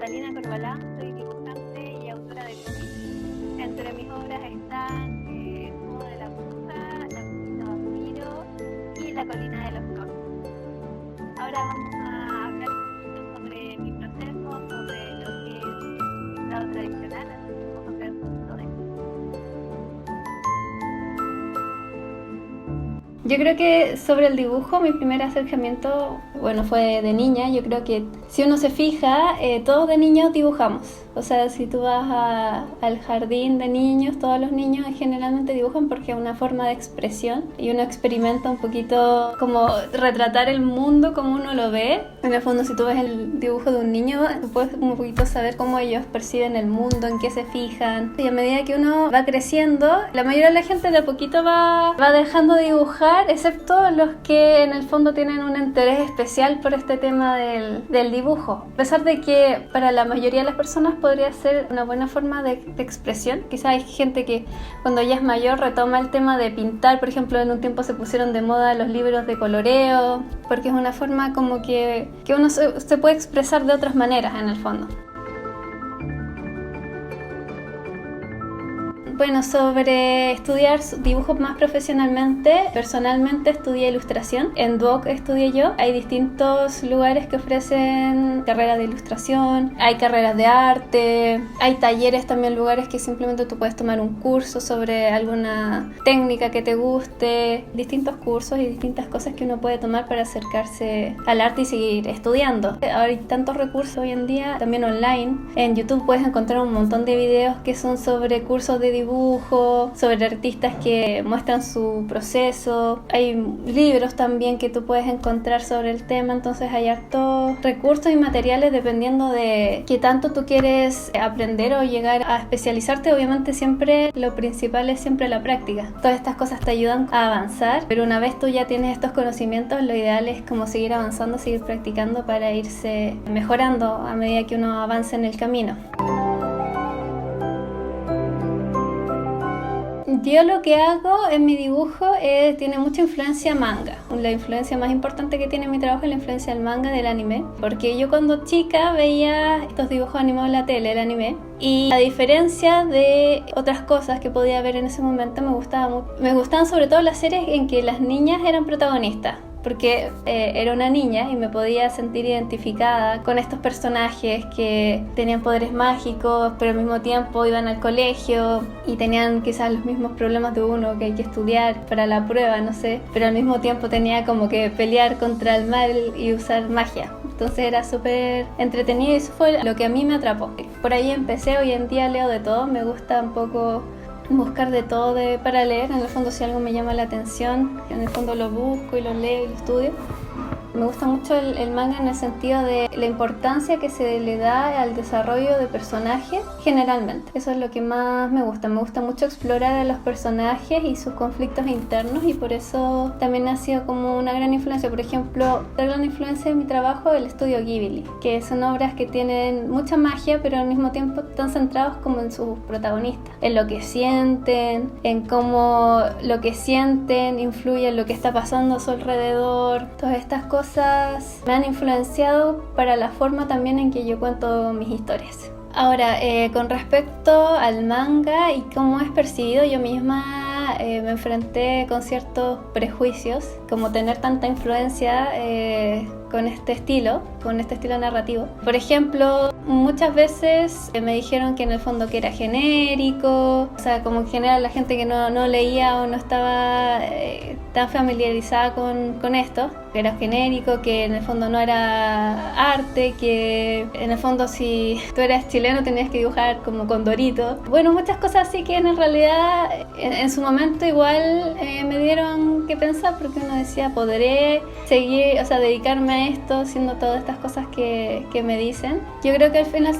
Catalina Corbalán, soy dibujante y autora de cómics. Entre mis obras están El juego de la bruja, La cocina vampiro y La colina de los cómics. Ahora vamos a hablar un poquito sobre mi proceso, sobre lo que es el pintado tradicional, así que vamos a hablar un poquito de eso. Yo creo que sobre el dibujo, mi primer acercamiento, fue de niña. Yo creo que si uno se fija, todos de niños dibujamos. O sea, si tú vas al jardín de niños, todos los niños generalmente dibujan porque es una forma de expresión y uno experimenta un poquito como retratar el mundo como uno lo ve. En el fondo, si tú ves el dibujo de un niño, tú puedes un poquito saber cómo ellos perciben el mundo, en qué se fijan. Y a medida que uno va creciendo, la mayoría de la gente de a poquito va dejando de dibujar, excepto los que en el fondo tienen un interés especial por este tema del dibujo. A pesar de que para la mayoría de las personas podría ser una buena forma de expresión. Quizás hay gente que cuando ya es mayor retoma el tema de pintar. Por ejemplo, en un tiempo se pusieron de moda los libros de coloreo, porque es una forma como que uno se puede expresar de otras maneras en el fondo. Bueno, sobre estudiar dibujo más profesionalmente, personalmente estudié ilustración. En Duoc estudié yo. Hay distintos lugares que ofrecen carreras de ilustración, hay carreras de arte, hay talleres también, lugares que simplemente tú puedes tomar un curso sobre alguna técnica que te guste, distintos cursos y distintas cosas que uno puede tomar para acercarse al arte y seguir estudiando. Ahora hay tantos recursos hoy en día, también online. En YouTube puedes encontrar un montón de videos que son sobre cursos de dibujo, sobre artistas que muestran su proceso. Hay libros también que tú puedes encontrar sobre el tema, entonces hay hartos recursos y materiales dependiendo de qué tanto tú quieres aprender o llegar a especializarte. Obviamente siempre lo principal es siempre la práctica. Todas estas cosas te ayudan a avanzar, pero una vez tú ya tienes estos conocimientos, lo ideal es como seguir avanzando, seguir practicando para irse mejorando a medida que uno avance en el camino. Yo lo que hago en mi dibujo tiene mucha influencia manga. La influencia más importante que tiene mi trabajo es la influencia del manga, del anime, porque yo cuando chica veía estos dibujos animados en la tele, el anime, y a diferencia de otras cosas que podía ver en ese momento, me gustaban sobre todo las series en que las niñas eran protagonistas, porque era una niña y me podía sentir identificada con estos personajes que tenían poderes mágicos, pero al mismo tiempo iban al colegio y tenían quizás los mismos problemas de uno, que hay que estudiar para la prueba, no sé, pero al mismo tiempo tenía como que pelear contra el mal y usar magia. Entonces era súper entretenido y eso fue lo que a mí me atrapó. Por ahí empecé, hoy en día leo de todo, me gusta un poco buscar de todo para leer. En el fondo, si algo me llama la atención, en el fondo lo busco y lo leo y lo estudio. Me gusta mucho el manga en el sentido de la importancia que se le da al desarrollo de personajes generalmente. Eso es lo que más me gusta. Me gusta mucho explorar a los personajes y sus conflictos internos, y por eso también ha sido como una gran influencia. Por ejemplo, la gran influencia de mi trabajo es el estudio Ghibli, que son obras que tienen mucha magia, pero al mismo tiempo están centrados como en sus protagonistas, en lo que sienten, en cómo lo que sienten influye en lo que está pasando a su alrededor. Todas estas cosas me han influenciado para la forma también en que yo cuento mis historias. Ahora, con respecto al manga y cómo es percibido, yo misma me enfrenté con ciertos prejuicios, como tener tanta influencia con este estilo narrativo. Por ejemplo, muchas veces me dijeron que en el fondo que era genérico, o sea, como en general la gente que no leía o no estaba tan familiarizada con esto, que era genérico, que en el fondo no era arte, que en el fondo si tú eras chileno tenías que dibujar como Condorito. Bueno, muchas cosas así que en realidad en su momento igual me dieron que pensar, porque uno decía, ¿podré seguir, o sea, dedicarme a esto haciendo todas estas cosas que me dicen? Yo creo que al final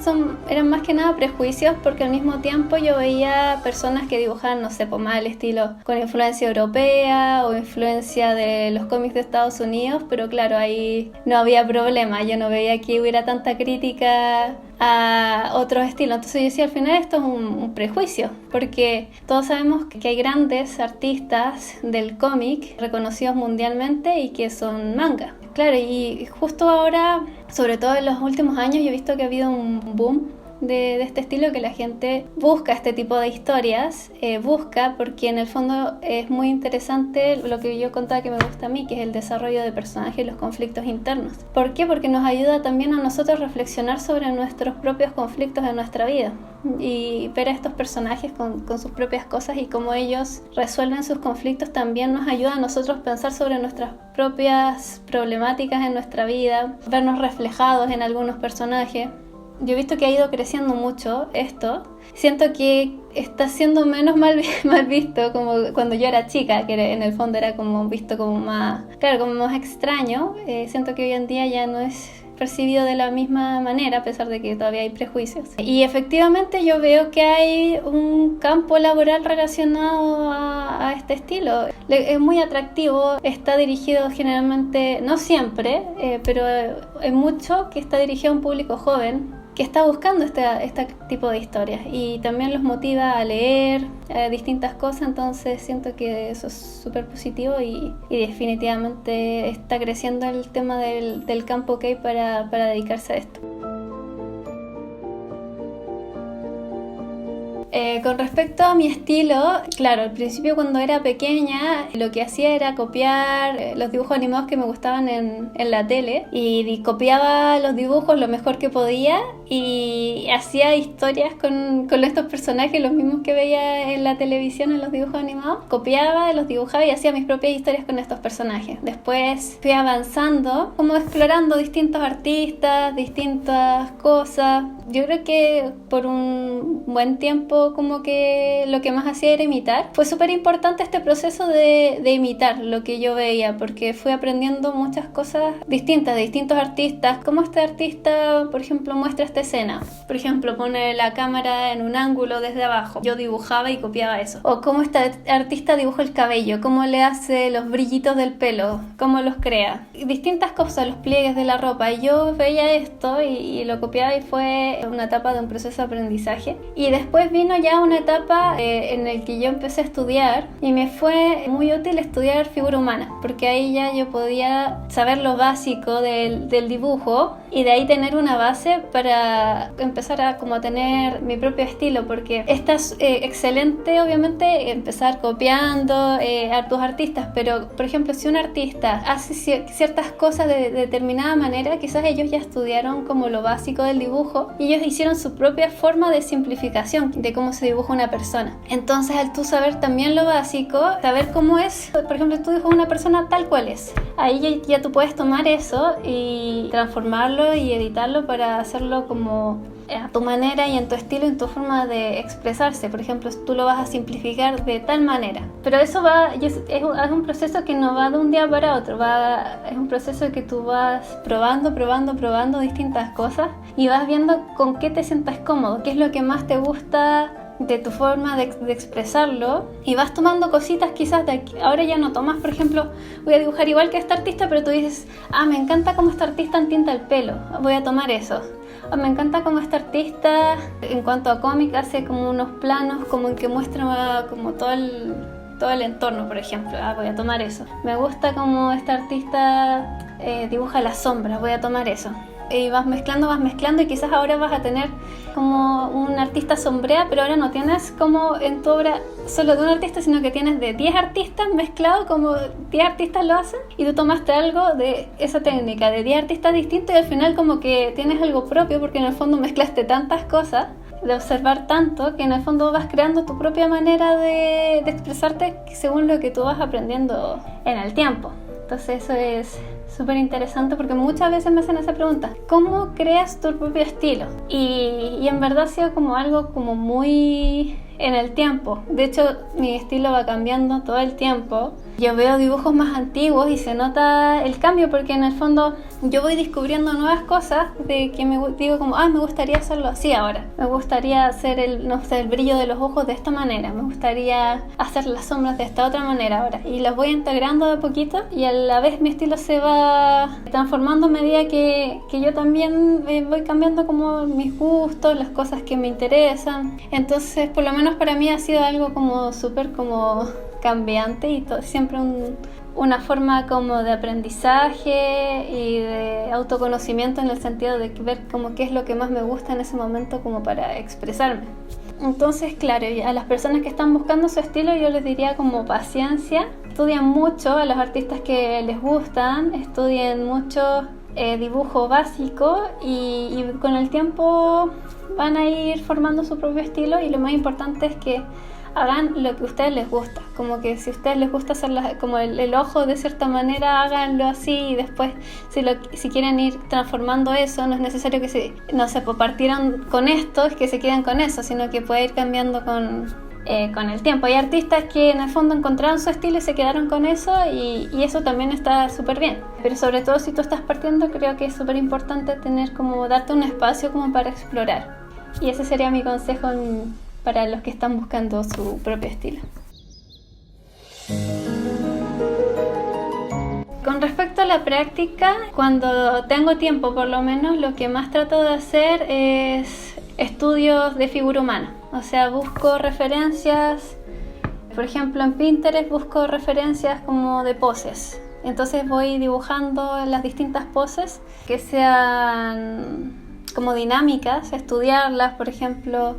eran más que nada prejuicios, porque al mismo tiempo yo veía personas que dibujaban, no sé, más al estilo con influencia europea o influencia de los cómics de Estados Unidos, pero claro, ahí no había problema. Yo no veía que hubiera tanta crítica a otros estilos. Entonces yo decía, al final esto es un prejuicio, porque todos sabemos que hay grandes artistas del cómic reconocidos mundialmente y que son manga. Claro, y justo ahora, sobre todo en los últimos años, yo he visto que ha habido un boom de este estilo, que la gente busca este tipo de historias, busca porque en el fondo es muy interesante lo que yo contaba que me gusta a mí, que es el desarrollo de personajes y los conflictos internos. ¿Por qué? Porque nos ayuda también a nosotros reflexionar sobre nuestros propios conflictos en nuestra vida y ver a estos personajes con sus propias cosas y cómo ellos resuelven sus conflictos. También nos ayuda a nosotros pensar sobre nuestras propias problemáticas en nuestra vida, vernos reflejados en algunos personajes. Yo he visto que ha ido creciendo mucho esto. Siento que está siendo menos mal visto como cuando yo era chica, que en el fondo era como visto como más, claro, como más extraño. Siento que hoy en día ya no es percibido de la misma manera, a pesar de que todavía hay prejuicios. Y efectivamente yo veo que hay un campo laboral relacionado a este estilo. Es muy atractivo, está dirigido generalmente, no siempre, pero hay mucho que está dirigido a un público joven que está buscando este tipo de historias y también los motiva a leer distintas cosas. Entonces siento que eso es súper positivo y definitivamente está creciendo el tema del campo que hay para dedicarse a esto. Con respecto a mi estilo, claro, al principio cuando era pequeña lo que hacía era copiar los dibujos animados que me gustaban en la tele y copiaba los dibujos lo mejor que podía y hacía historias con estos personajes, los mismos que veía en la televisión en los dibujos animados. Copiaba, los dibujaba y hacía mis propias historias con estos personajes. Después fui avanzando, como explorando distintos artistas, distintas cosas. Yo creo que por un buen tiempo como que lo que más hacía era imitar. Fue súper importante este proceso de imitar lo que yo veía, porque fui aprendiendo muchas cosas distintas de distintos artistas. Cómo este artista, por ejemplo, muestra esta escena. Por ejemplo, pone la cámara en un ángulo desde abajo. Yo dibujaba y copiaba eso. O cómo este artista dibuja el cabello, cómo le hace los brillitos del pelo, cómo los crea. Distintas cosas, los pliegues de la ropa. Yo veía esto y lo copiaba y fue una etapa de un proceso de aprendizaje. Y después vino ya una etapa en el que yo empecé a estudiar y me fue muy útil estudiar figura humana, porque ahí ya yo podía saber lo básico del dibujo y de ahí tener una base para empezar a como tener mi propio estilo, porque es excelente obviamente empezar copiando a tus artistas, pero por ejemplo si un artista hace ciertas cosas de determinada manera, quizás ellos ya estudiaron como lo básico del dibujo y ellos hicieron su propia forma de simplificación de cómo se dibuja una persona. Entonces al tú saber también lo básico, saber cómo es, por ejemplo tú dibujas una persona tal cual es, ahí ya tú puedes tomar eso y transformarlo y editarlo para hacerlo como a tu manera y en tu estilo, en tu forma de expresarse. Por ejemplo, tú lo vas a simplificar de tal manera, pero eso es un proceso que no va de un día para otro, es un proceso que tú vas probando distintas cosas y vas viendo con qué te sientas cómodo, qué es lo que más te gusta de tu forma de expresarlo, y vas tomando cositas quizás de aquí. Ahora ya no tomas, por ejemplo, voy a dibujar igual que este artista, pero tú dices, me encanta cómo este artista entinta el pelo, voy a tomar eso. Me encanta cómo este artista en cuanto a cómic hace como unos planos como en que muestra como todo el entorno, por ejemplo, voy a tomar eso. Me gusta cómo este artista dibuja las sombras, voy a tomar eso. Y vas mezclando y quizás ahora vas a tener como un artista sombrea, pero ahora no tienes como en tu obra solo de un artista, sino que tienes de 10 artistas mezclados, como 10 artistas lo hacen y tú tomaste algo de esa técnica de 10 artistas distintos y al final como que tienes algo propio, porque en el fondo mezclaste tantas cosas, de observar tanto, que en el fondo vas creando tu propia manera de expresarte según lo que tú vas aprendiendo en el tiempo. Entonces eso es súper interesante, porque muchas veces me hacen esa pregunta: ¿cómo creas tu propio estilo? Y en verdad ha sido como algo como muy en el tiempo. De hecho, mi estilo va cambiando todo el tiempo. Yo veo dibujos más antiguos y se nota el cambio porque en el fondo yo voy descubriendo nuevas cosas de que digo como, me gustaría hacerlo así ahora. Me gustaría hacer el brillo de los ojos de esta manera. Me gustaría hacer las sombras de esta otra manera ahora. Y las voy integrando de poquito y a la vez mi estilo se va transformando a medida que yo también voy cambiando como mis gustos, las cosas que me interesan. Entonces, por lo menos para mí ha sido algo como súper como cambiante y siempre una forma como de aprendizaje y de autoconocimiento en el sentido de ver como qué es lo que más me gusta en ese momento como para expresarme. Entonces, claro, a las personas que están buscando su estilo yo les diría como paciencia, estudien mucho a los artistas que les gustan, estudien mucho dibujo básico y con el tiempo van a ir formando su propio estilo y lo más importante es que hagan lo que a ustedes les gusta, como que si a ustedes les gusta hacer como el ojo de cierta manera, háganlo así y después si quieren ir transformando eso, no es necesario que partieron con esto, es que se queden con eso, sino que puede ir cambiando con el tiempo. Hay artistas que en el fondo encontraron su estilo y se quedaron con eso y eso también está súper bien, pero sobre todo si tú estás partiendo creo que es súper importante darte un espacio como para explorar y ese sería mi consejo para los que están buscando su propio estilo. Con respecto a la práctica, cuando tengo tiempo por lo menos, lo que más trato de hacer es estudios de figura humana. O sea, busco referencias, por ejemplo en Pinterest busco referencias como de poses. Entonces voy dibujando las distintas poses que sean como dinámicas, estudiarlas, por ejemplo,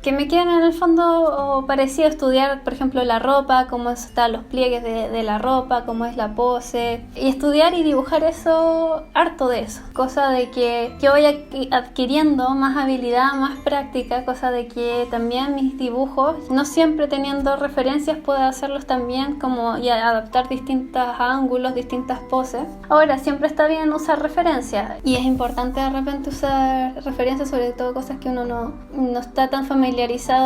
que me queden en el fondo parecido a estudiar, por ejemplo, la ropa, cómo están los pliegues de la ropa, cómo es la pose, y estudiar y dibujar eso, harto de eso, cosa de que yo vaya adquiriendo más habilidad, más práctica, cosa de que también mis dibujos, no siempre teniendo referencias, pueda hacerlos también y adaptar distintos ángulos, distintas poses. Ahora, siempre está bien usar referencias, y es importante de repente usar referencias, sobre todo cosas que uno no está tan familiarizado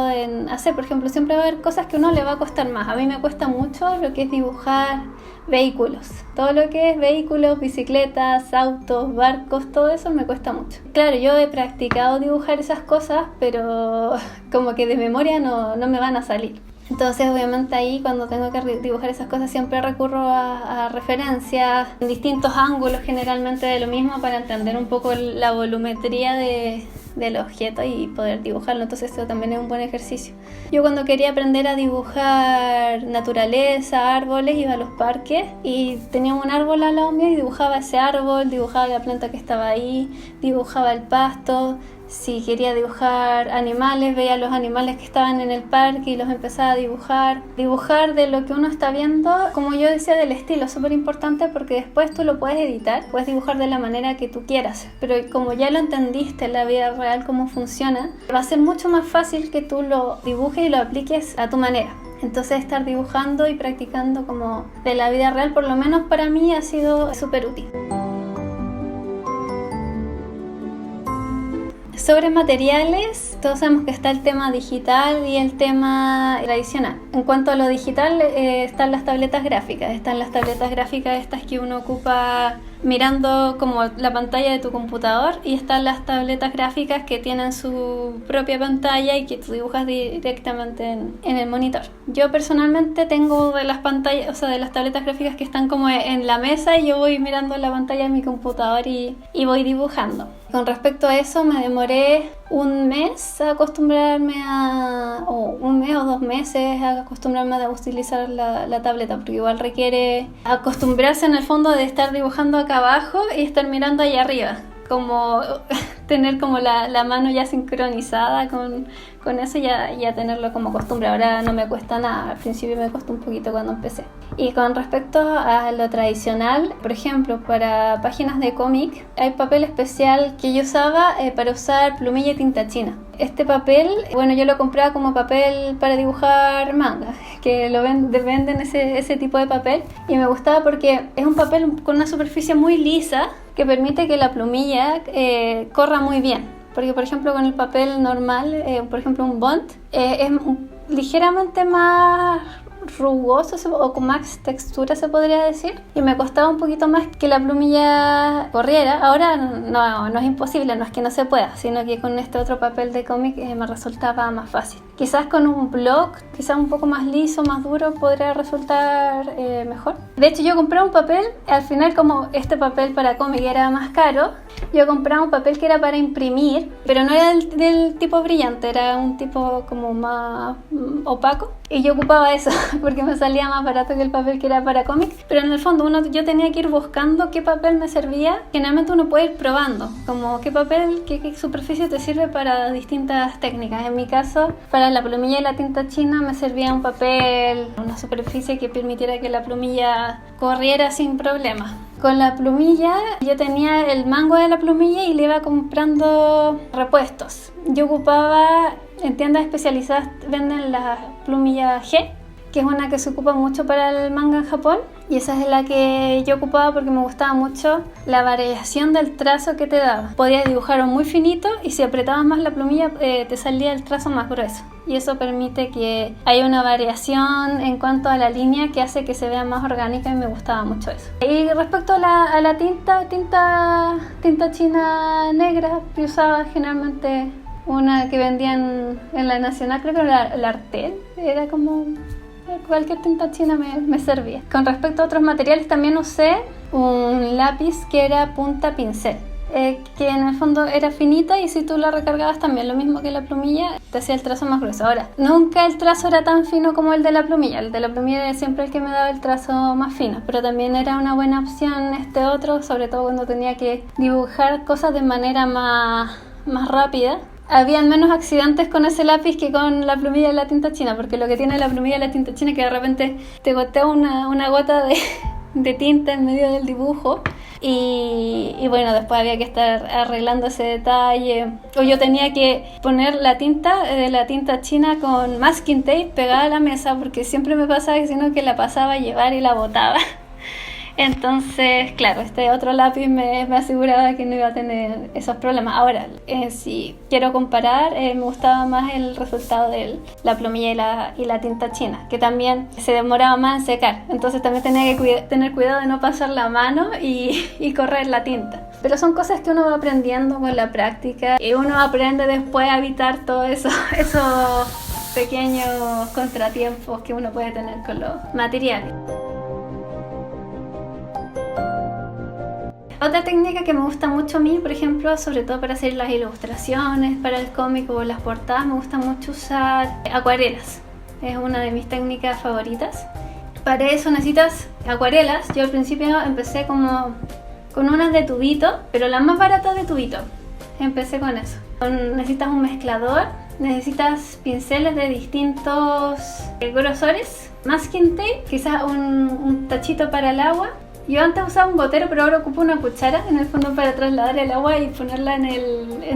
en hacer. Por ejemplo, siempre va a haber cosas que a uno le va a costar más. A mí me cuesta mucho lo que es dibujar vehículos. Todo lo que es vehículos, bicicletas, autos, barcos, todo eso me cuesta mucho. Claro, yo he practicado dibujar esas cosas, pero como que de memoria no me van a salir. Entonces, obviamente ahí cuando tengo que dibujar esas cosas siempre recurro a referencias en distintos ángulos, generalmente de lo mismo, para entender un poco la volumetría del objeto y poder dibujarlo. Entonces esto también es un buen ejercicio. Yo cuando quería aprender a dibujar naturaleza, árboles, iba a los parques y tenía un árbol al lado mío y dibujaba ese árbol, dibujaba la planta que estaba ahí, dibujaba el pasto. Si quería dibujar animales, veía los animales que estaban en el parque y los empezaba a dibujar. Dibujar de lo que uno está viendo, como yo decía, del estilo, es súper importante porque después tú lo puedes editar, puedes dibujar de la manera que tú quieras. Pero como ya lo entendiste en la vida real cómo funciona, va a ser mucho más fácil que tú lo dibujes y lo apliques a tu manera. Entonces estar dibujando y practicando como de la vida real, por lo menos para mí, ha sido súper útil. Sobre materiales, todos sabemos que está el tema digital y el tema tradicional. En cuanto a lo digital, están las tabletas gráficas. Están las tabletas gráficas estas que uno ocupa mirando como la pantalla de tu computador, y están las tabletas gráficas que tienen su propia pantalla y que tú dibujas directamente en el monitor. Yo personalmente tengo de las pantallas, o sea, de las tabletas gráficas que están como en la mesa, y yo voy mirando la pantalla de mi computador y voy dibujando. Con respecto a eso me demoré un mes a acostumbrarme o un mes o 2 meses a acostumbrarme a utilizar la tableta, porque igual requiere acostumbrarse en el fondo de estar dibujando acá abajo y estar mirando allá arriba, como tener como la mano ya sincronizada con eso, ya tenerlo como costumbre. Ahora no me cuesta nada, al principio me costó un poquito cuando empecé. Y con respecto a lo tradicional, por ejemplo, para páginas de cómic hay papel especial que yo usaba para usar plumilla y tinta china. Este papel, bueno, yo lo compraba como papel para dibujar manga, que venden ese tipo de papel, y me gustaba porque es un papel con una superficie muy lisa que permite que la plumilla corra muy bien. Porque, por ejemplo, con el papel normal, por ejemplo un bond, es ligeramente más rugoso o con más textura se podría decir, y me costaba un poquito más que la plumilla corriera. Ahora no es imposible, no es que no se pueda, sino que con este otro papel de cómic me resultaba más fácil. Quizás con un block, quizás un poco más liso, más duro, podría resultar mejor. De hecho, yo compré un papel, al final como este papel para cómic era más caro, yo compraba un papel que era para imprimir, pero no era del tipo brillante, era un tipo como más opaco, y yo ocupaba eso porque me salía más barato que el papel que era para cómic. Pero en el fondo yo tenía que ir buscando qué papel me servía. Generalmente uno puede ir probando como qué papel, qué superficie te sirve para distintas técnicas. En mi caso, para la plumilla y la tinta china me servía un papel, una superficie que permitiera que la plumilla corriera sin problema. Con la plumilla, yo tenía el mango de la plumilla y le iba comprando repuestos. Yo ocupaba, en tiendas especializadas venden la plumilla G, que es una que se ocupa mucho para el manga en Japón, y esa es la que yo ocupaba porque me gustaba mucho la variación del trazo que te daba. Podías dibujar muy finito y si apretabas más la plumilla te salía el trazo más grueso, y eso permite que haya una variación en cuanto a la línea que hace que se vea más orgánica, y me gustaba mucho eso. Y respecto a la tinta china negra, yo usaba generalmente una que vendían en la Nacional, creo que era la Artel, era como cualquier tinta china me servía. Con respecto a otros materiales, también usé un lápiz que era punta pincel, que en el fondo era finita, y si tú la recargabas también, lo mismo que la plumilla, te hacía el trazo más grueso. Ahora, nunca el trazo era tan fino como el de la plumilla. El de la plumilla era siempre el que me daba el trazo más fino, pero también era una buena opción este otro, sobre todo cuando tenía que dibujar cosas de manera más rápida. Habían menos accidentes con ese lápiz que con la plumilla de la tinta china, porque lo que tiene la plumilla de la tinta china es que de repente te gotea una gota de tinta en medio del dibujo, y bueno, después había que estar arreglando ese detalle, o yo tenía que poner la tinta de la tinta china con masking tape pegada a la mesa, porque siempre me pasaba que si no, que la pasaba a llevar y la botaba. Entonces, claro, este otro lápiz me aseguraba que no iba a tener esos problemas. Ahora, si quiero comparar, me gustaba más el resultado de la plumilla y la tinta china, que también se demoraba más en secar. Entonces también tenía que tener cuidado de no pasar la mano y correr la tinta. Pero son cosas que uno va aprendiendo con la práctica, y uno aprende después a evitar todos esos pequeños contratiempos que uno puede tener con los materiales. Otra técnica que me gusta mucho a mí, por ejemplo, sobre todo para hacer las ilustraciones para el cómic o las portadas, me gusta mucho usar acuarelas. Es una de mis técnicas favoritas. Para eso necesitas acuarelas. Yo al principio empecé como con unas de tubito, pero las más baratas de tubito. Empecé con eso. Necesitas un mezclador, necesitas pinceles de distintos grosores, masking tape, quizás un tachito para el agua. Yo antes usaba un gotero, pero ahora ocupo una cuchara en el fondo para trasladar el agua y ponerla en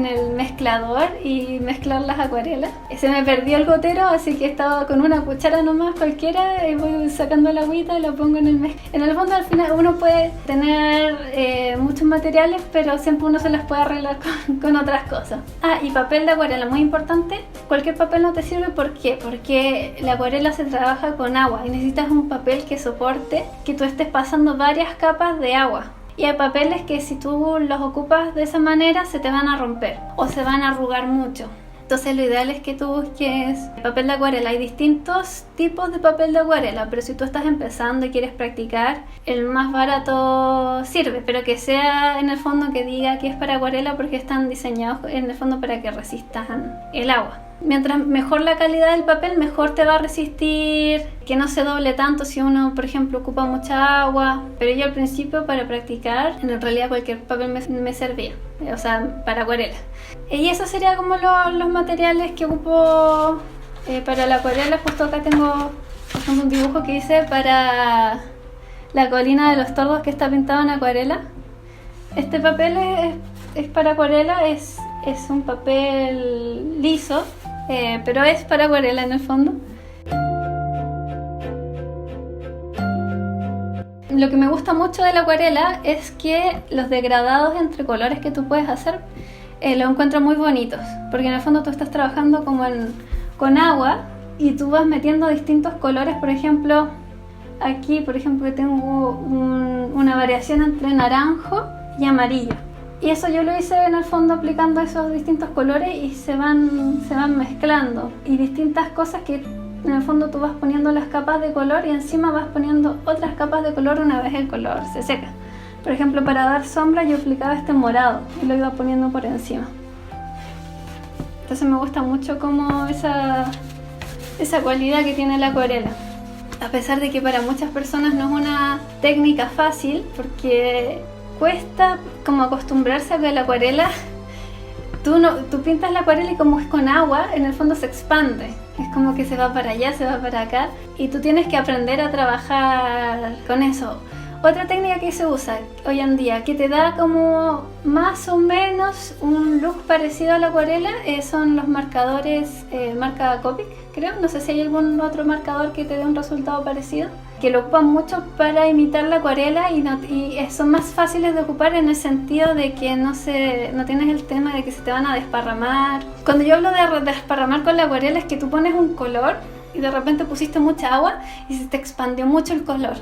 el mezclador y mezclar las acuarelas. Se me perdió el gotero, así que estaba con una cuchara nomás cualquiera, y voy sacando la agüita y la pongo en el mezclador. En el fondo, al final uno puede tener muchos materiales, pero siempre uno se las puede arreglar con otras cosas. Y papel de acuarela, muy importante. Cualquier papel no te sirve. ¿Por qué? Porque la acuarela se trabaja con agua y necesitas un papel que soporte que tú estés pasando varias capas de agua. Y hay papeles que si tú los ocupas de esa manera se te van a romper o se van a arrugar mucho. Entonces lo ideal es que tú busques papel de acuarela. Hay distintos tipos de papel de acuarela, pero si tú estás empezando y quieres practicar, el más barato sirve, pero que sea en el fondo que diga que es para acuarela, porque están diseñados en el fondo para que resistan el agua. Mientras mejor la calidad del papel, mejor te va a resistir que no se doble tanto si uno, por ejemplo, ocupa mucha agua. Pero yo al principio, para practicar, en realidad cualquier papel me servía, o sea, para acuarela. Y eso sería como los materiales que ocupo para la acuarela. Justo acá tengo, por ejemplo, un dibujo que hice para la colina de los tordos, que está pintado en acuarela. Este papel es para acuarela, es un papel liso, pero es para acuarela en el fondo. Lo que me gusta mucho de la acuarela es que los degradados entre colores que tú puedes hacer los encuentro muy bonitos, porque en el fondo tú estás trabajando como con agua, y tú vas metiendo distintos colores. Por ejemplo, aquí tengo una variación entre naranjo y amarillo, y eso yo lo hice en el fondo aplicando esos distintos colores y se van mezclando, y distintas cosas que en el fondo tú vas poniendo las capas de color y encima vas poniendo otras capas de color una vez el color se seca. Por ejemplo, para dar sombra yo aplicaba este morado y lo iba poniendo por encima. Entonces me gusta mucho como esa cualidad que tiene la acuarela. A pesar de que para muchas personas no es una técnica fácil, porque cuesta como acostumbrarse a que la acuarela, tú pintas la acuarela y como es con agua, en el fondo se expande. Es como que se va para allá, se va para acá, y tú tienes que aprender a trabajar con eso. Otra técnica que se usa hoy en día, que te da como más o menos un look parecido a la acuarela, son los marcadores marca Copic, creo. No sé si hay algún otro marcador que te dé un resultado parecido, que lo ocupan mucho para imitar la acuarela y son más fáciles de ocupar en el sentido de que no tienes el tema de que se te van a desparramar. Cuando yo hablo de desparramar con la acuarela es que tú pones un color y de repente pusiste mucha agua y se te expandió mucho el color.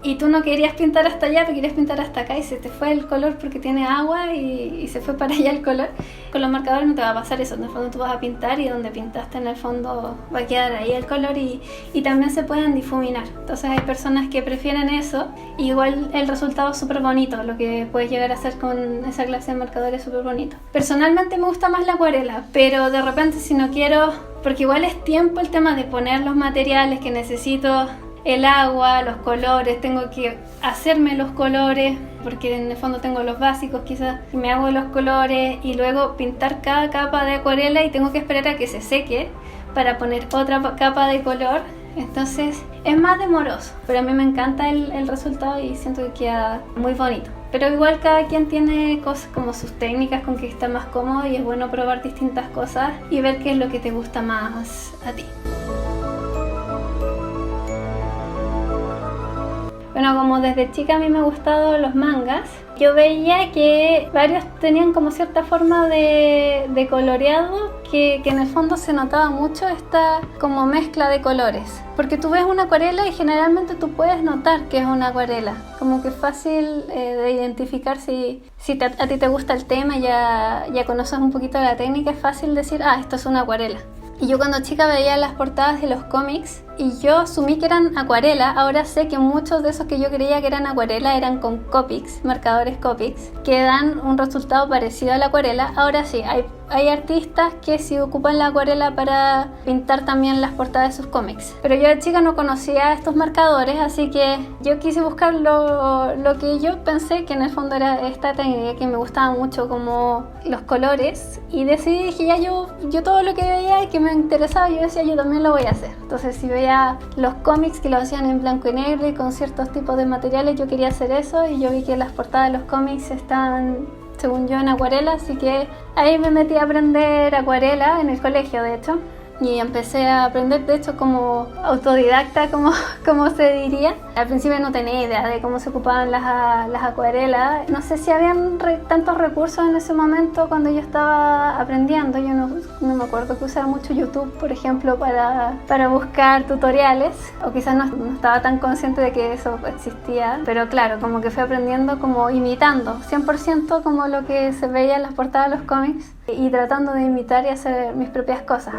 Y tú no querías pintar hasta allá, pero querías pintar hasta acá y se te fue el color porque tiene agua y se fue para allá el color. Con los marcadores no te va a pasar eso. En el fondo tú vas a pintar y donde pintaste en el fondo va a quedar ahí el color, y también se pueden difuminar. Entonces hay personas que prefieren eso. Igual el resultado es súper bonito. Lo que puedes llegar a hacer con esa clase de marcadores es súper bonito. Personalmente me gusta más la acuarela, pero de repente si no quiero, porque igual es tiempo el tema de poner los materiales que necesito, el agua, los colores, tengo que hacerme los colores, porque en el fondo tengo los básicos quizás, y me hago los colores y luego pintar cada capa de acuarela y tengo que esperar a que se seque para poner otra capa de color. Entonces es más demoroso, pero a mí me encanta el resultado y siento que queda muy bonito. Pero igual cada quien tiene cosas como sus técnicas con que está más cómodo, y es bueno probar distintas cosas y ver qué es lo que te gusta más a ti. Bueno, como desde chica a mí me han gustado los mangas, yo veía que varios tenían como cierta forma de coloreado que en el fondo se notaba mucho esta como mezcla de colores. Porque tú ves una acuarela y generalmente tú puedes notar que es una acuarela. Como que es fácil de identificar si a ti te gusta el tema y ya conoces un poquito de la técnica, es fácil decir, esto es una acuarela. Y yo cuando chica veía las portadas de los cómics y yo asumí que eran acuarela. Ahora sé que muchos de esos que yo creía que eran acuarela eran con Copics, marcadores Copics, que dan un resultado parecido a la acuarela. Ahora sí, hay artistas que sí ocupan la acuarela para pintar también las portadas de sus cómics. Pero yo de chica no conocía estos marcadores, así que yo quise buscar lo que yo pensé que en el fondo era esta técnica, que me gustaba mucho como los colores, y decidí, dije ya yo todo lo que veía y que me interesaba, yo decía yo también lo voy a hacer. Entonces si veía los cómics que lo hacían en blanco y negro y con ciertos tipos de materiales, yo quería hacer eso, y yo vi que las portadas de los cómics estaban, según yo, en acuarela, así que ahí me metí a aprender acuarela en el colegio, de hecho, y empecé a aprender, de hecho, como autodidacta, como se diría. Al principio no tenía idea de cómo se ocupaban las acuarelas. No sé si habían tantos recursos en ese momento cuando yo estaba aprendiendo. Yo no me acuerdo que usaba mucho YouTube, por ejemplo, para buscar tutoriales, o quizás no estaba tan consciente de que eso existía. Pero claro, como que fui aprendiendo como imitando 100% como lo que se veía en las portadas de los cómics, y tratando de imitar y hacer mis propias cosas.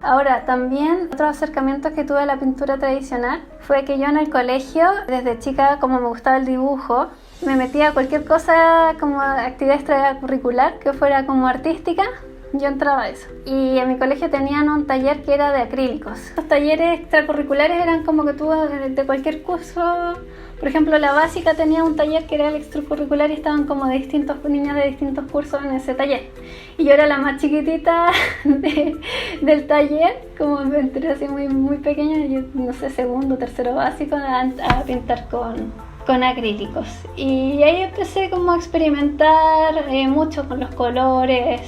Ahora, también otro acercamiento que tuve a la pintura tradicional fue que yo en el colegio, desde chica, como me gustaba el dibujo, me metía a cualquier cosa como actividad extracurricular que fuera como artística. Yo entraba a eso. Y en mi colegio tenían un taller que era de acrílicos. Los talleres extracurriculares eran como que tú de cualquier curso. Por ejemplo, la básica tenía un taller que era el extracurricular y estaban como distintos niños de distintos cursos en ese taller. Y yo era la más chiquitita del taller, como me entré así muy, muy pequeña, yo no sé, segundo, tercero básico, a pintar con acrílicos. Y ahí empecé como a experimentar mucho con los colores.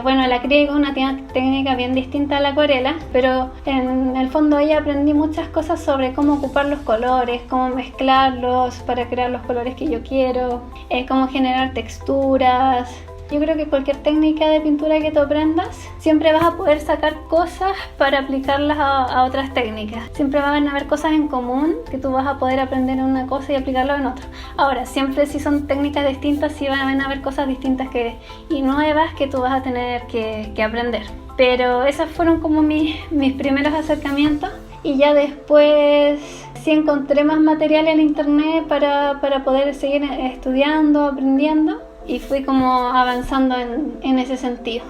Bueno, el acrílico es una técnica bien distinta a la acuarela, pero en el fondo ahí aprendí muchas cosas sobre cómo ocupar los colores, cómo mezclarlos para crear los colores que yo quiero, cómo generar texturas. Yo creo que cualquier técnica de pintura que tú aprendas, siempre vas a poder sacar cosas para aplicarlas a otras técnicas. Siempre van a haber cosas en común que tú vas a poder aprender en una cosa y aplicarlo en otra. Ahora, siempre si son técnicas distintas, sí van a haber cosas distintas y nuevas que tú vas a tener que aprender. Pero esos fueron como mis primeros acercamientos. Y ya después sí encontré más material en internet para poder seguir estudiando, aprendiendo, y fui como avanzando en ese sentido.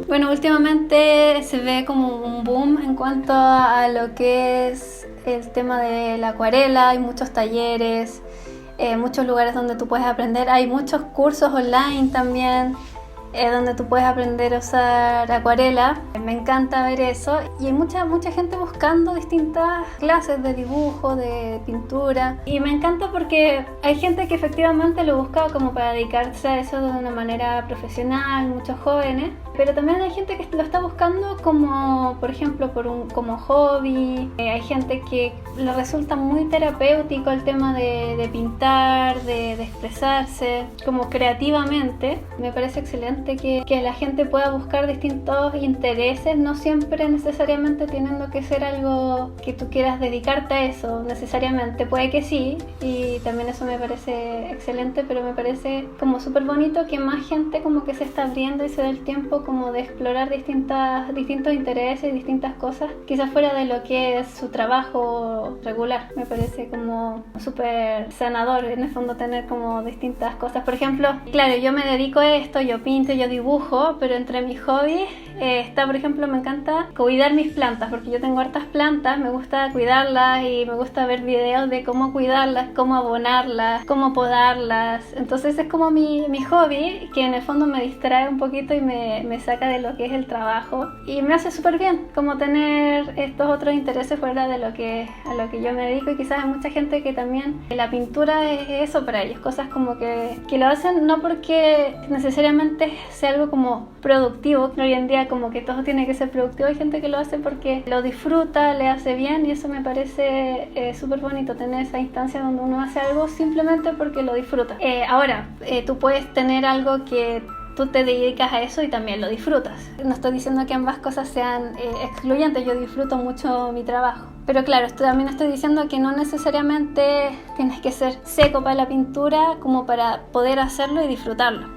Bueno, últimamente se ve como un boom en cuanto a lo que es el tema de la acuarela. Hay muchos talleres, muchos lugares donde tú puedes aprender. Hay muchos cursos online también, donde tú puedes aprender a usar acuarela. Me encanta ver eso, y hay mucha gente buscando distintas clases de dibujo, de pintura, y me encanta porque hay gente que efectivamente lo busca como para dedicarse a eso de una manera profesional, muchos jóvenes, pero también hay gente que lo está buscando como, por ejemplo, como hobby. Hay gente que le resulta muy terapéutico el tema de pintar, de expresarse como creativamente. Me parece excelente que la gente pueda buscar distintos intereses, no siempre necesariamente teniendo que ser algo que tú quieras dedicarte a eso necesariamente. Puede que sí, y también eso me parece excelente, pero me parece como súper bonito que más gente como que se está abriendo y se da el tiempo como de explorar distintos intereses, distintas cosas, quizás fuera de lo que es su trabajo regular. Me parece como súper sanador en el fondo tener como distintas cosas. Por ejemplo, claro, yo me dedico a esto, yo pinto, yo dibujo, pero entre mis hobbies está, por ejemplo, me encanta cuidar mis plantas, porque yo tengo hartas plantas, me gusta cuidarlas y me gusta ver videos de cómo cuidarlas, cómo abonarlas, cómo podarlas. Entonces es como mi hobby, que en el fondo me distrae un poquito y me saca de lo que es el trabajo, y me hace súper bien como tener estos otros intereses fuera de a lo que yo me dedico. Y quizás hay mucha gente que también la pintura es eso para ellos, cosas como que lo hacen no porque necesariamente sea algo como productivo. Hoy en día como que todo tiene que ser productivo. Hay gente que lo hace porque lo disfruta, le hace bien, y eso me parece súper bonito, tener esa instancia donde uno hace algo simplemente porque lo disfruta. Ahora, tú puedes tener algo que tú te dedicas a eso y también lo disfrutas. No estoy diciendo que ambas cosas sean excluyentes, yo disfruto mucho mi trabajo. Pero claro, también estoy diciendo que no necesariamente tienes que ser seco para la pintura como para poder hacerlo y disfrutarlo.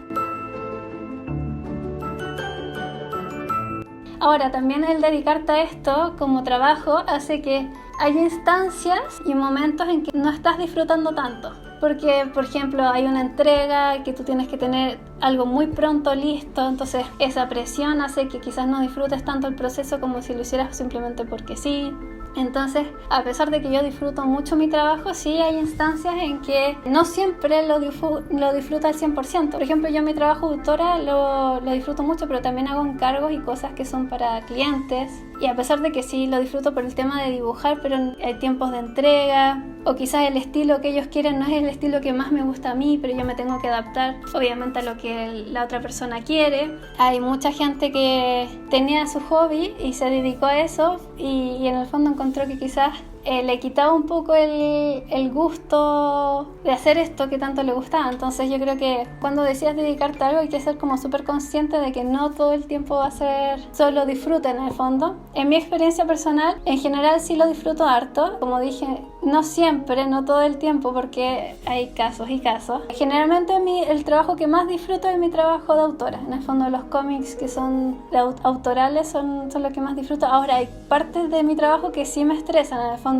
Ahora, también el dedicarte a esto como trabajo hace que haya instancias y momentos en que no estás disfrutando tanto. Porque, por ejemplo, hay una entrega que tú tienes que tener algo muy pronto listo, entonces esa presión hace que quizás no disfrutes tanto el proceso como si lo hicieras simplemente porque sí. Entonces, a pesar de que yo disfruto mucho mi trabajo, sí hay instancias en que no siempre lo disfruto al 100%. Por ejemplo, yo mi trabajo de autora lo disfruto mucho, pero también hago encargos y cosas que son para clientes. Y a pesar de que sí lo disfruto por el tema de dibujar, pero hay tiempos de entrega, o quizás el estilo que ellos quieren no es el estilo que más me gusta a mí, pero yo me tengo que adaptar obviamente a lo que la otra persona quiere. Hay mucha gente que tenía su hobby y se dedicó a eso, y en el fondo encontró que quizás le quitaba un poco el gusto de hacer esto que tanto le gustaba. Entonces yo creo que cuando decidas dedicarte a algo hay que ser como súper consciente de que no todo el tiempo va a ser solo disfrute en el fondo. En mi experiencia personal, en general sí lo disfruto harto. Como dije, no siempre, no todo el tiempo, porque hay casos y casos. Generalmente el trabajo que más disfruto es mi trabajo de autora. En el fondo los cómics que son autorales son lo que más disfruto. Ahora hay partes de mi trabajo que sí me estresan, en el fondo,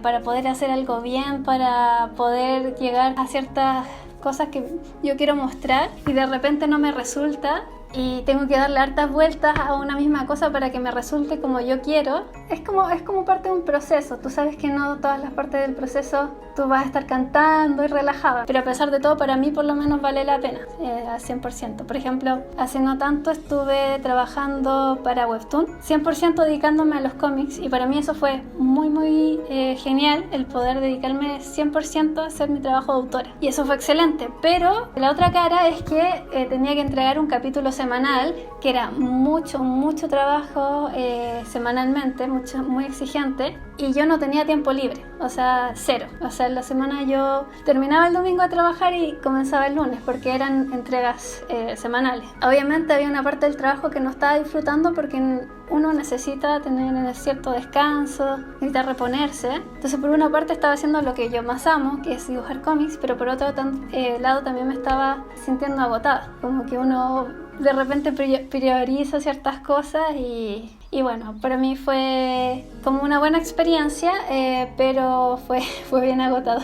para poder hacer algo bien, para poder llegar a ciertas cosas que yo quiero mostrar y de repente no me resulta, y tengo que darle hartas vueltas a una misma cosa para que me resulte como yo quiero. Es como parte de un proceso. Tú sabes que no todas las partes del proceso tú vas a estar cantando y relajada, pero a pesar de todo, para mí por lo menos vale la pena, al 100%. Por ejemplo, hace no tanto estuve trabajando para Webtoon, 100% dedicándome a los cómics, y para mí eso fue muy genial, el poder dedicarme 100% a hacer mi trabajo de autora, y eso fue excelente. Pero la otra cara es que tenía que entregar un capítulo semanal, semanal, que era mucho trabajo semanalmente, muy exigente, y yo no tenía tiempo libre, o sea, cero. O sea, en la semana yo terminaba el domingo de trabajar y comenzaba el lunes, porque eran entregas semanales. Obviamente había una parte del trabajo que no estaba disfrutando porque uno necesita tener cierto descanso, necesita reponerse. Entonces, por una parte estaba haciendo lo que yo más amo, que es dibujar cómics, pero por otro lado también me estaba sintiendo agotada, como que uno de repente prioriza ciertas cosas y bueno, para mí fue como una buena experiencia, pero fue bien agotador.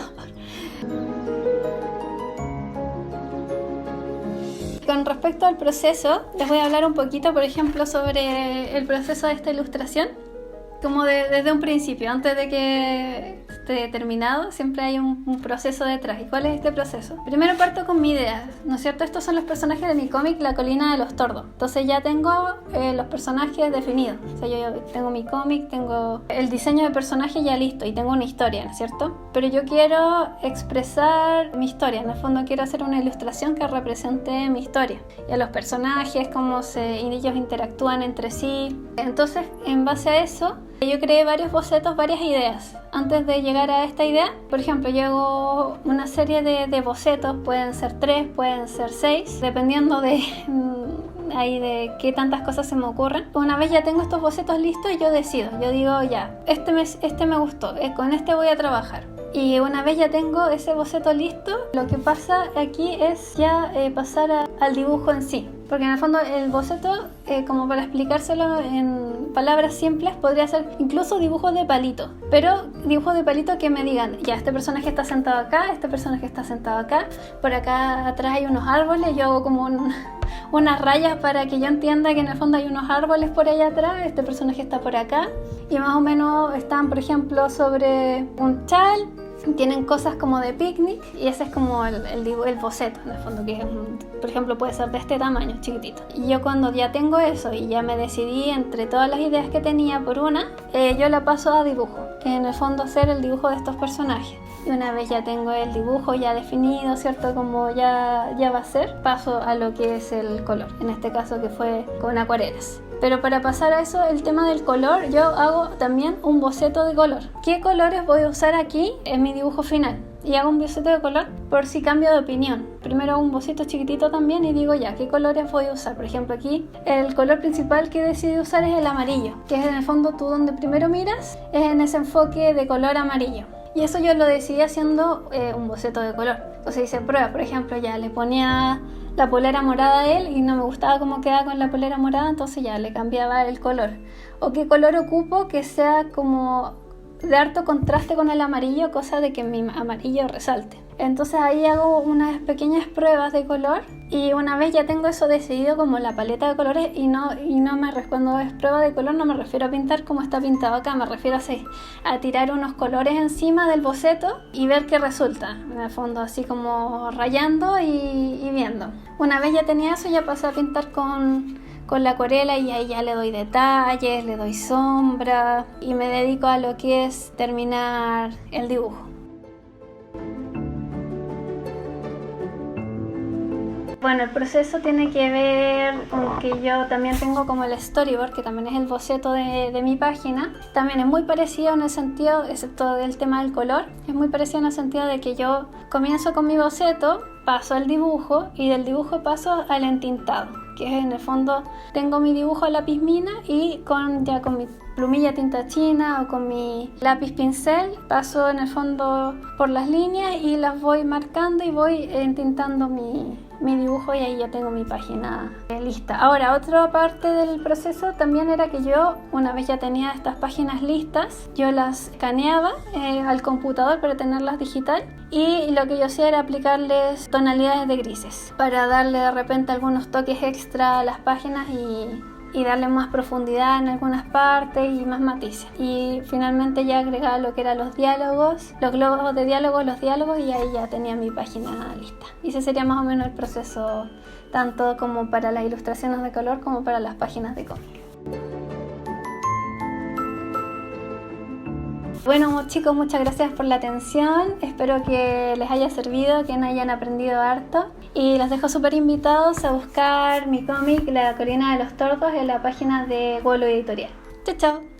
Con respecto al proceso, les voy a hablar un poquito, por ejemplo, sobre el proceso de esta ilustración, como desde un principio, antes de que esté terminado, siempre hay un proceso detrás. ¿Y cuál es este proceso? Primero parto con mi idea, ¿no es cierto? Estos son los personajes de mi cómic La Colina de los Tordos. Entonces ya tengo los personajes definidos. O sea, yo tengo mi cómic, tengo el diseño de personaje ya listo y tengo una historia, ¿no es cierto? Pero yo quiero expresar mi historia. En el fondo quiero hacer una ilustración que represente mi historia. Y a los personajes, cómo ellos interactúan entre sí. Entonces, en base a eso, yo creé varios bocetos, varias ideas. Antes de llegar a esta idea, por ejemplo, yo hago una serie de bocetos, pueden ser 3, pueden ser 6, dependiendo de qué tantas cosas se me ocurren. Una vez ya tengo estos bocetos listos, yo decido, yo digo ya, este me gustó, con este voy a trabajar. Y una vez ya tengo ese boceto listo, lo que pasa aquí es ya pasar al dibujo en sí. Porque en el fondo el boceto, como para explicárselo en palabras simples, podría ser incluso dibujos de palito. Pero dibujos de palito que me digan, ya, este personaje está sentado acá, este personaje está sentado acá, por acá atrás hay unos árboles, yo hago como unas rayas para que yo entienda que en el fondo hay unos árboles por allá atrás, este personaje está por acá. Y más o menos están, por ejemplo, sobre un chal, tienen cosas como de picnic y ese es como el boceto en el fondo, que por ejemplo puede ser de este tamaño, chiquitito. Y yo cuando ya tengo eso y ya me decidí entre todas las ideas que tenía por una, yo la paso a dibujo, que en el fondo hacer el dibujo de estos personajes. Y una vez ya tengo el dibujo ya definido, ¿cierto? Como ya va a ser, paso a lo que es el color, en este caso que fue con acuarelas. Pero para pasar a eso, el tema del color, yo hago también un boceto de color. ¿Qué colores voy a usar aquí en mi dibujo final? Y hago un boceto de color por si cambio de opinión. Primero hago un boceto chiquitito también y digo ya, ¿qué colores voy a usar? Por ejemplo, aquí el color principal que decidí usar es el amarillo, que es en el fondo tú donde primero miras, es en ese enfoque de color amarillo. Y eso yo lo decidí haciendo un boceto de color. Entonces hice prueba, por ejemplo, ya le ponía la polera morada a él y no me gustaba cómo quedaba con la polera morada, entonces ya le cambiaba el color. O qué color ocupo que sea como de harto contraste con el amarillo, cosa de que mi amarillo resalte. Entonces ahí hago unas pequeñas pruebas de color y una vez ya tengo eso decidido como la paleta de colores cuando es prueba de color no me refiero a pintar como está pintado acá, me refiero a tirar unos colores encima del boceto y ver qué resulta, en el fondo así como rayando y viendo. Una vez ya tenía eso, ya pasé a pintar con la acuarela y ahí ya le doy detalles, le doy sombra y me dedico a lo que es terminar el dibujo. Bueno, el proceso tiene que ver con que yo también tengo como el storyboard, que también es el boceto de mi página. También es muy parecido en el sentido, excepto del tema del color, es muy parecido en el sentido de que yo comienzo con mi boceto, paso al dibujo y del dibujo paso al entintado, que es en el fondo tengo mi dibujo a lápiz mina y con mi plumilla tinta china o con mi lápiz pincel paso en el fondo por las líneas y las voy marcando y voy entintando mi dibujo y ahí ya tengo mi página lista. Ahora, otra parte del proceso también era que yo, una vez ya tenía estas páginas listas, yo las escaneaba al computador para tenerlas digital y lo que yo hacía era aplicarles tonalidades de grises para darle de repente algunos toques extra a las páginas y darle más profundidad en algunas partes y más matices. Y finalmente ya agregaba lo que eran los diálogos, los globos de diálogo, los diálogos y ahí ya tenía mi página lista. Y ese sería más o menos el proceso tanto como para las ilustraciones de color como para las páginas de cómic. Bueno, chicos, muchas gracias por la atención. Espero que les haya servido, que hayan aprendido harto. Y los dejo súper invitados a buscar mi cómic La colina de los tordos en la página de Golo Editorial. Chao, chao.